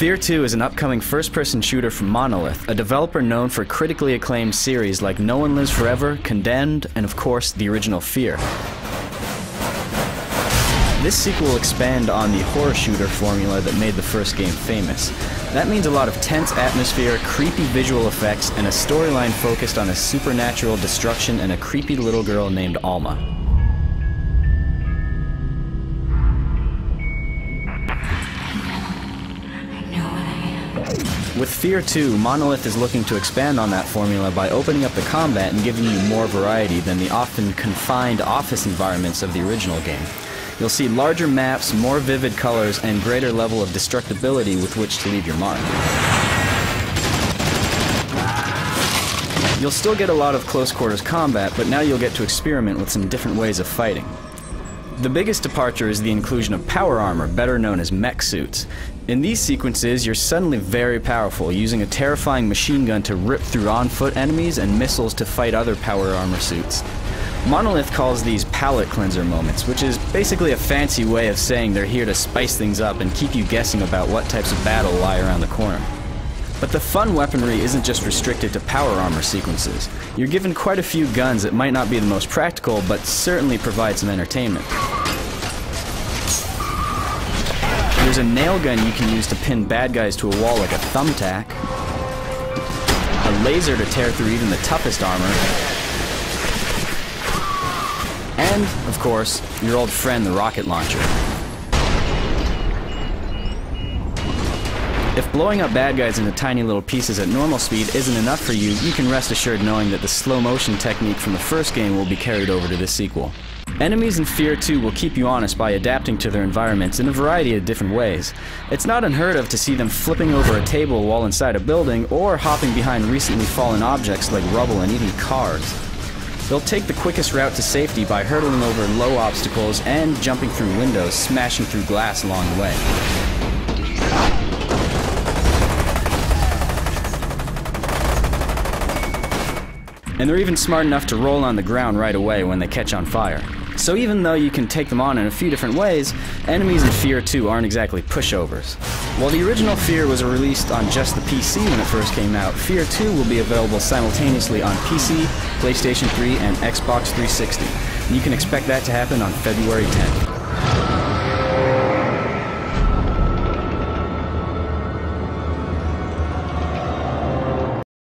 F.E.A.R 2 is an upcoming first-person shooter from Monolith, a developer known for critically acclaimed series like No One Lives Forever, Condemned, and of course, the original F.E.A.R. This sequel will expand on the horror shooter formula that made the first game famous. That means a lot of tense atmosphere, creepy visual effects, and a storyline focused on a supernatural destruction and a creepy little girl named Alma. With F.E.A.R 2, Monolith is looking to expand on that formula by opening up the combat and giving you more variety than the often confined office environments of the original game. You'll see larger maps, more vivid colors, and greater level of destructibility with which to leave your mark. You'll still get a lot of close quarters combat, but now you'll get to experiment with some different ways of fighting. The biggest departure is the inclusion of power armor, better known as mech suits. In these sequences, you're suddenly very powerful, using a terrifying machine gun to rip through on-foot enemies and missiles to fight other power armor suits. Monolith calls these palate cleanser moments, which is basically a fancy way of saying they're here to spice things up and keep you guessing about what types of battle lie around the corner. But the fun weaponry isn't just restricted to power armor sequences. You're given quite a few guns that might not be the most practical, but certainly provide some entertainment. There's a nail gun you can use to pin bad guys to a wall like a thumbtack, a laser to tear through even the toughest armor, and, of course, your old friend, the rocket launcher. If blowing up bad guys into tiny little pieces at normal speed isn't enough for you, you can rest assured knowing that the slow motion technique from the first game will be carried over to this sequel. Enemies in F.E.A.R 2 will keep you honest by adapting to their environments in a variety of different ways. It's not unheard of to see them flipping over a table while inside a building, or hopping behind recently fallen objects like rubble and even cars. They'll take the quickest route to safety by hurtling over low obstacles and jumping through windows, smashing through glass along the way. And they're even smart enough to roll on the ground right away when they catch on fire. So even though you can take them on in a few different ways, enemies in F.E.A.R 2 aren't exactly pushovers. While the original F.E.A.R was released on just the PC when it first came out, F.E.A.R 2 will be available simultaneously on PC, PlayStation 3, and Xbox 360. And you can expect that to happen on February 10th.